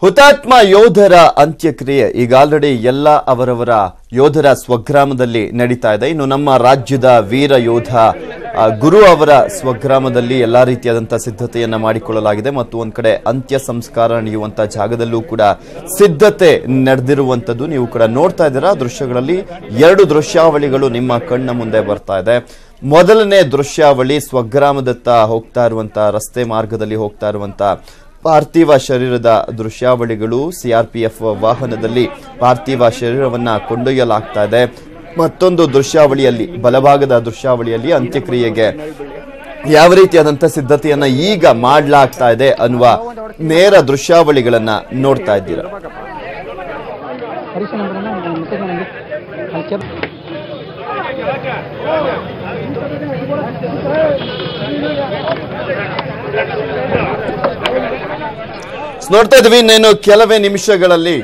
ಹುತಾತ್ಮ ಯೋಧರ ಅಂತ್ಯಕ್ರಿಯೆ ಈಗ ಆಲ್ರೆಡಿ ಎಲ್ಲ ಅವರವರ ಯೋಧರ ಸ್ವಗ್ರಾಮದಲ್ಲಿ ನಡೀತಾ ಇದೆ. ಇನ್ನು ನಮ್ಮ ರಾಜ್ಯದ ವೀರ ಯೋಧ ಗುರು ಅವರ ಸ್ವಗ್ರಾಮದಲ್ಲಿ ಎಲ್ಲಾ ರೀತಿಯಾದಂತಹ ಸಿದ್ಧತೆಯನ್ನ ಮಾಡಿಕೊಳ್ಳಲಾಗಿದೆ ಮತ್ತು ಒಂದ್ ಕಡೆ ಅಂತ್ಯ ಸಂಸ್ಕಾರ ನಡೆಯುವಂತ ಜಾಗದಲ್ಲೂ ಕೂಡ ಸಿದ್ಧತೆ ನಡೆದಿರುವಂತದ್ದು ನೀವು ಕೂಡ ನೋಡ್ತಾ ಇದ್ದೀರಾ. ದೃಶ್ಯಗಳಲ್ಲಿ ಎರಡು ದೃಶ್ಯಾವಳಿಗಳು ನಿಮ್ಮ ಕಣ್ಣ ಮುಂದೆ ಬರ್ತಾ ಇದೆ. ಮೊದಲನೇ ದೃಶ್ಯಾವಳಿ ಸ್ವಗ್ರಾಮದತ್ತ ಹೋಗ್ತಾ ಇರುವಂತ ರಸ್ತೆ ಮಾರ್ಗದಲ್ಲಿ ಹೋಗ್ತಾ ಇರುವಂತ ಪಾರ್ಥಿವ ಶರೀರದ ದೃಶ್ಯಾವಳಿಗಳು. ಸಿಆರ್ಪಿಎಫ್ ವಾಹನದಲ್ಲಿ ಪಾರ್ಥಿವ ಶರೀರವನ್ನ ಕೊಂಡೊಯ್ಯಲಾಗ್ತಾ ಇದೆ. ಮತ್ತೊಂದು ದೃಶ್ಯಾವಳಿಯಲ್ಲಿ ಬಲಭಾಗದ ದೃಶ್ಯಾವಳಿಯಲ್ಲಿ ಅಂತ್ಯಕ್ರಿಯೆಗೆ ಯಾವ ರೀತಿಯಾದಂತಹ ಸಿದ್ಧತೆಯನ್ನ ಈಗ ಮಾಡಲಾಗ್ತಾ ಇದೆ ಅನ್ನುವ ನೇರ ದೃಶ್ಯಾವಳಿಗಳನ್ನ ನೋಡ್ತಾ ಇದ್ದೀರಾ. ನೋಡ್ತಾ ಇದ್ವಿ ಇನ್ನೇನು ಕೆಲವೇ ನಿಮಿಷಗಳಲ್ಲಿ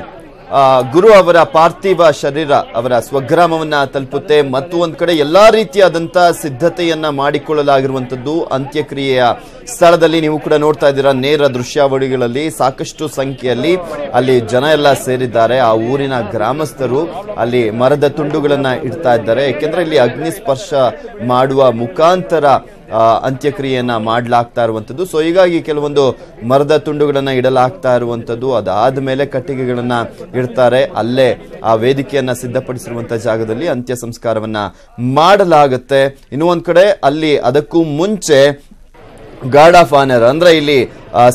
ಗುರು ಅವರ ಪಾರ್ಥಿವ ಶರೀರ ಅವರ ಸ್ವಗ್ರಾಮವನ್ನ ತಲುಪುತ್ತೆ ಮತ್ತು ಒಂದ್ ಕಡೆ ಎಲ್ಲಾ ರೀತಿಯಾದಂತಹ ಸಿದ್ಧತೆಯನ್ನ ಮಾಡಿಕೊಳ್ಳಲಾಗಿರುವಂತದ್ದು ಅಂತ್ಯಕ್ರಿಯೆಯ ಸ್ಥಳದಲ್ಲಿ ನೀವು ಕೂಡ ನೋಡ್ತಾ ಇದ್ದೀರಾ. ನೇರ ದೃಶ್ಯಾವಳಿಗಳಲ್ಲಿ ಸಾಕಷ್ಟು ಸಂಖ್ಯೆಯಲ್ಲಿ ಅಲ್ಲಿ ಜನ ಎಲ್ಲ ಸೇರಿದ್ದಾರೆ. ಆ ಊರಿನ ಗ್ರಾಮಸ್ಥರು ಅಲ್ಲಿ ಮರದ ತುಂಡುಗಳನ್ನ ಇಡ್ತಾ ಇದ್ದಾರೆ. ಯಾಕೆಂದ್ರೆ ಇಲ್ಲಿ ಅಗ್ನಿ ಸ್ಪರ್ಶ ಮಾಡುವ ಮುಖಾಂತರ ಅಂತ್ಯಕ್ರಿಯೆಯನ್ನ ಮಾಡಲಾಗ್ತಾ ಇರುವಂತದ್ದು. ಸೊ ಹೀಗಾಗಿ ಕೆಲವೊಂದು ಮರದ ತುಂಡುಗಳನ್ನ ಇಡಲಾಗ್ತಾ ಇರುವಂತದ್ದು. ಅದಾದ ಮೇಲೆ ಕಟ್ಟಿಗೆಗಳನ್ನ ಇಡ್ತಾರೆ. ಅಲ್ಲೇ ಆ ವೇದಿಕೆಯನ್ನ ಸಿದ್ಧಪಡಿಸಿರುವಂತಹ ಜಾಗದಲ್ಲಿ ಅಂತ್ಯ ಸಂಸ್ಕಾರವನ್ನ ಮಾಡಲಾಗುತ್ತೆ. ಇನ್ನು ಒಂದ್ ಕಡೆ ಅಲ್ಲಿ ಅದಕ್ಕೂ ಮುಂಚೆ ಗಾರ್ಡ್ ಆಫ್ ಆನರ್ ಅಂದ್ರೆ ಇಲ್ಲಿ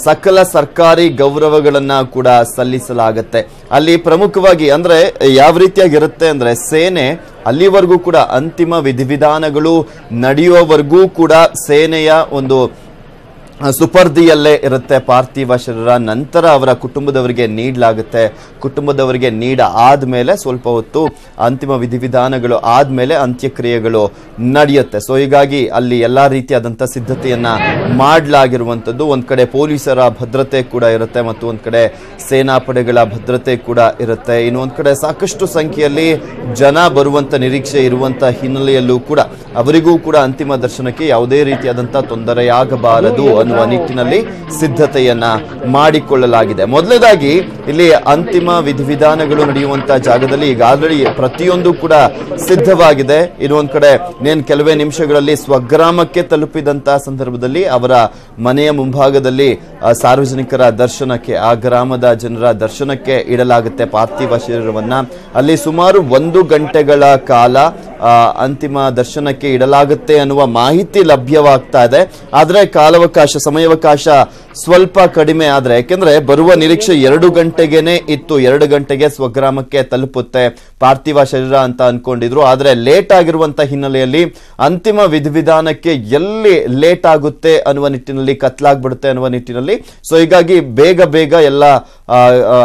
ಸಕಲ ಸರ್ಕಾರಿ ಗೌರವಗಳನ್ನ ಕೂಡ ಸಲ್ಲಿಸಲಾಗತ್ತೆ. ಅಲ್ಲಿ ಪ್ರಮುಖವಾಗಿ ಅಂದ್ರೆ ಯಾವ ರೀತಿಯಾಗಿರುತ್ತೆ ಅಂದ್ರೆ ಸೇನೆ ಅಲ್ಲಿವರೆಗೂ ಕೂಡ ಅಂತಿಮ ವಿಧಿವಿಧಾನಗಳು ನಡೆಯುವವರೆಗೂ ಕೂಡ ಸೇನೆಯ ಒಂದು ಸುಪರ್ದಿಯಲ್ಲೇ ಇರುತ್ತೆ ಪಾರ್ಥಿವ ಶರೀರ. ನಂತರ ಅವರ ಕುಟುಂಬದವರಿಗೆ ನೀಡಲಾಗುತ್ತೆ. ಕುಟುಂಬದವರಿಗೆ ನೀಡ ಆದ್ಮೇಲೆ ಸ್ವಲ್ಪ ಹೊತ್ತು ಅಂತಿಮ ವಿಧಿವಿಧಾನಗಳು ಆದ್ಮೇಲೆ ಅಂತ್ಯಕ್ರಿಯೆಗಳು ನಡೆಯುತ್ತೆ. ಸೊ ಹೀಗಾಗಿ ಅಲ್ಲಿ ಎಲ್ಲಾ ರೀತಿಯಾದಂತಹ ಸಿದ್ಧತೆಯನ್ನ ಮಾಡಲಾಗಿರುವಂತದ್ದು. ಒಂದ್ ಕಡೆ ಪೊಲೀಸರ ಭದ್ರತೆ ಕೂಡ ಇರುತ್ತೆ ಮತ್ತು ಒಂದ್ ಕಡೆ ಸೇನಾಪಡೆಗಳ ಭದ್ರತೆ ಕೂಡ ಇರುತ್ತೆ. ಇನ್ನೊಂದ್ ಕಡೆ ಸಾಕಷ್ಟು ಸಂಖ್ಯೆಯಲ್ಲಿ ಜನ ಬರುವಂತ ನಿರೀಕ್ಷೆ ಇರುವಂತ ಹಿನ್ನೆಲೆಯಲ್ಲೂ ಕೂಡ ಅವರಿಗೂ ಕೂಡ ಅಂತಿಮ ದರ್ಶನಕ್ಕೆ ಯಾವುದೇ ರೀತಿಯಾದಂತಹ ತೊಂದರೆಯಾಗಬಾರದು ಅನ್ನುವ ನಿಟ್ಟಿನಲ್ಲಿ ಸಿದ್ಧತೆಯನ್ನ ಮಾಡಿಕೊಳ್ಳಲಾಗಿದೆ. ಮೊದಲನೇದಾಗಿ ಇಲ್ಲಿ ಅಂತಿಮ ವಿಧಿವಿಧಾನಗಳು ನಡೆಯುವಂತಹ ಜಾಗದಲ್ಲಿ ಈಗ ಆಲ್ರೆಡಿ ಪ್ರತಿಯೊಂದು ಕೂಡ ಸಿದ್ಧವಾಗಿದೆ. ಇನ್ನೊಂದ್ ಕಡೆ ಕೆಲವೇ ನಿಮಿಷಗಳಲ್ಲಿ ಸ್ವಗ್ರಾಮಕ್ಕೆ ತಲುಪಿದಂತಹ ಸಂದರ್ಭದಲ್ಲಿ ಅವರ ಮನೆಯ ಮುಂಭಾಗದಲ್ಲಿ ಸಾರ್ವಜನಿಕರ ದರ್ಶನಕ್ಕೆ ಆ ಗ್ರಾಮದ ಜನರ ದರ್ಶನಕ್ಕೆ ಇಡಲಾಗುತ್ತೆ ಪಾರ್ಥಿವ ಶರೀರವನ್ನ. ಅಲ್ಲಿ ಸುಮಾರು 1 ಗಂಟೆಗಳ ಕಾಲ ಅಂತಿಮ ದರ್ಶನಕ್ಕೆ ಇಡಲಾಗುತ್ತೆ ಅನ್ನುವ ಮಾಹಿತಿ ಲಭ್ಯವಾಗ್ತಾ ಇದೆ. ಆದ್ರೆ ಸಮಯಾವಕಾಶ ಸ್ವಲ್ಪ ಕಡಿಮೆ ಆದ್ರೆ, ಯಾಕೆಂದ್ರೆ ಬರುವ ನಿರೀಕ್ಷೆ 2 ಗಂಟೆಗೆನೆ ಇತ್ತು. 2 ಗಂಟೆಗೆ ಸ್ವಗ್ರಾಮಕ್ಕೆ ತಲುಪುತ್ತೆ ಪಾರ್ಥಿವ ಶರೀರ ಅಂತ ಅನ್ಕೊಂಡಿದ್ರು. ಆದ್ರೆ ಲೇಟ್ ಆಗಿರುವಂತ ಹಿನ್ನೆಲೆಯಲ್ಲಿ ಅಂತಿಮ ವಿಧಿವಿಧಾನಕ್ಕೆ ಎಲ್ಲಿ ಲೇಟ್ ಆಗುತ್ತೆ ಅನ್ನುವ ನಿಟ್ಟಿನಲ್ಲಿ ಕತ್ಲಾಗ್ಬಿಡುತ್ತೆ ಅನ್ನುವ ನಿಟ್ಟಿನಲ್ಲಿ ಸೊ ಹೀಗಾಗಿ ಬೇಗ ಎಲ್ಲ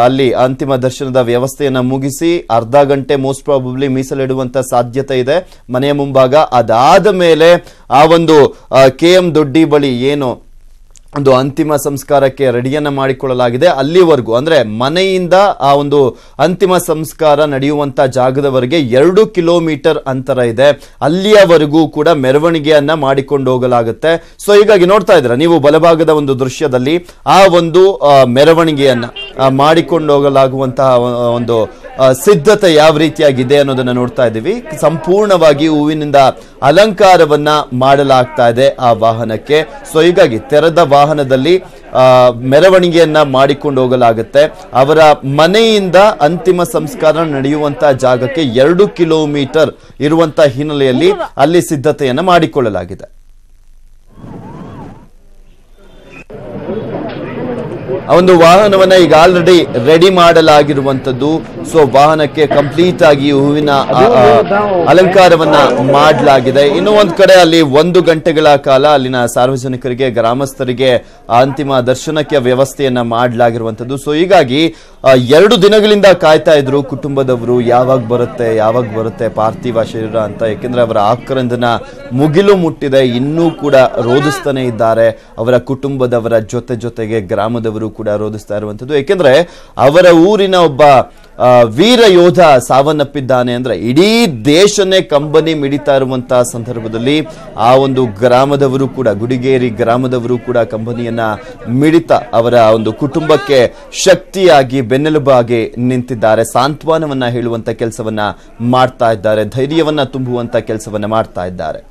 ಅಲ್ಲಿ ಅಂತಿಮ ದರ್ಶನದ ವ್ಯವಸ್ಥೆಯನ್ನ ಮುಗಿಸಿ ಅರ್ಧ ಗಂಟೆ ಮೋಸ್ಟ್ ಪ್ರಾಬಬ್ಲಿ ಮೀಸಲಿಡುವಂತ ಸಾಧ್ಯತೆ ಇದೆ ಮನೆಯ ಮುಂಭಾಗ. ಅದಾದ ಮೇಲೆ ಆ ಒಂದು KM ದೊಡ್ಡಿ ಬಳಿ ಏನು ಒಂದು ಅಂತಿಮ ಸಂಸ್ಕಾರಕ್ಕೆ ರೆಡಿಯನ್ನ ಮಾಡಿಕೊಳ್ಳಲಾಗಿದೆ. ಅಲ್ಲಿವರೆಗೂ ಅಂದ್ರೆ ಮನೆಯಿಂದ ಆ ಒಂದು ಅಂತಿಮ ಸಂಸ್ಕಾರ ನಡೆಯುವಂತ ಜಾಗದವರೆಗೆ 2 ಕಿಲೋಮೀಟರ್ ಅಂತರ ಇದೆ. ಅಲ್ಲಿಯವರೆಗೂ ಕೂಡ ಮೆರವಣಿಗೆಯನ್ನ ಮಾಡಿಕೊಂಡು ಹೋಗಲಾಗುತ್ತೆ. ಸೊ ಹೀಗಾಗಿ ನೋಡ್ತಾ ಇದ್ದೀರಾ ನೀವು ಬಲಭಾಗದ ಒಂದು ದೃಶ್ಯದಲ್ಲಿ ಆ ಒಂದು ಮೆರವಣಿಗೆಯನ್ನ ಮಾಡಿಕೊಂಡು ಹೋಗಲಾಗುವಂತಹ ಒಂದು ಸಿದ್ಧತೆ ಯಾವ ರೀತಿಯಾಗಿದೆ ಅನ್ನೋದನ್ನ ನೋಡ್ತಾ ಇದ್ದೀವಿ. ಸಂಪೂರ್ಣವಾಗಿ ಹೂವಿನಿಂದ ಅಲಂಕಾರವನ್ನ ಮಾಡಲಾಗ್ತಾ ಇದೆ ಆ ವಾಹನಕ್ಕೆ. ಸೊ ಹೀಗಾಗಿ ತೆರೆದ ವಾಹನದಲ್ಲಿ ಮೆರವಣಿಗೆಯನ್ನ ಮಾಡಿಕೊಂಡು ಹೋಗಲಾಗುತ್ತೆ. ಅವರ ಮನೆಯಿಂದ ಅಂತಿಮ ಸಂಸ್ಕಾರ ನಡೆಯುವಂತಹ ಜಾಗಕ್ಕೆ 2 ಕಿಲೋಮೀಟರ್ ಇರುವಂತಹ ಹಿನ್ನೆಲೆಯಲ್ಲಿ ಅಲ್ಲಿ ಸಿದ್ಧತೆಯನ್ನ ಮಾಡಿಕೊಳ್ಳಲಾಗಿದೆ. ಒಂದು ವಾಹನವನ್ನ ಈಗ ಆಲ್ರೆಡಿ ರೆಡಿ ಮಾಡಲಾಗಿರುವಂತದ್ದು. ಸೊ ವಾಹನಕ್ಕೆ ಕಂಪ್ಲೀಟ್ ಆಗಿ ಹೂವಿನ ಅಲಂಕಾರವನ್ನ ಮಾಡಲಾಗಿದೆ. ಇನ್ನು ಒಂದ್ ಕಡೆ ಅಲ್ಲಿ 1 ಗಂಟೆಗಳ ಕಾಲ ಅಲ್ಲಿನ ಸಾರ್ವಜನಿಕರಿಗೆ ಗ್ರಾಮಸ್ಥರಿಗೆ ಅಂತಿಮ ದರ್ಶನಕ್ಕೆ ವ್ಯವಸ್ಥೆಯನ್ನ ಮಾಡಲಾಗಿರುವಂತದ್ದು. ಸೊ ಹೀಗಾಗಿ 2 ದಿನಗಳಿಂದ ಕಾಯ್ತಾ ಇದ್ರು ಕುಟುಂಬದವರು ಯಾವಾಗ ಬರುತ್ತೆ ಪಾರ್ಥಿವ ಶರೀರ ಅಂತ. ಯಾಕೆಂದ್ರೆ ಅವರ ಆಕ್ರಂದನ ಮುಗಿಲು ಮುಟ್ಟಿದೆ. ಇನ್ನೂ ಕೂಡ ರೋಧಿಸ್ತಾನೆ ಇದ್ದಾರೆ. ಅವರ ಕುಟುಂಬದವರ ಜೊತೆಗೆ ಗ್ರಾಮದವರು ಕೂಡ ರೋಧಿಸ್ತಾ ಇರುವಂತದ್ದು. ಯಾಕೆಂದ್ರೆ ಅವರ ಊರಿನ ಒಬ್ಬ ವೀರ ಯೋಧ ಸಾವನ್ನಪ್ಪಿದ್ದಾನೆ ಅಂದ್ರೆ ಇಡೀ ದೇಶನೇ ಕಂಬನಿ ಮಿಡಿತಾ ಇರುವಂತಹ ಸಂದರ್ಭದಲ್ಲಿ ಆ ಒಂದು ಗ್ರಾಮದವರು ಕೂಡ, ಗುಡಿಗೇರಿ ಗ್ರಾಮದವರು ಕೂಡ ಕಂಬನಿಯನ್ನ ಮಿಡಿತಾ ಅವರ ಒಂದು ಕುಟುಂಬಕ್ಕೆ ಶಕ್ತಿಯಾಗಿ ಬೆನ್ನೆಲುಬಾಗಿ ನಿಂತಿದ್ದಾರೆ. ಸಾಂತ್ವನವನ್ನ ಹೇಳುವಂತ ಕೆಲಸವನ್ನ ಮಾಡ್ತಾ ಇದ್ದಾರೆ, ಧೈರ್ಯವನ್ನ ತುಂಬುವಂತ ಕೆಲಸವನ್ನ ಮಾಡ್ತಾ ಇದ್ದಾರೆ.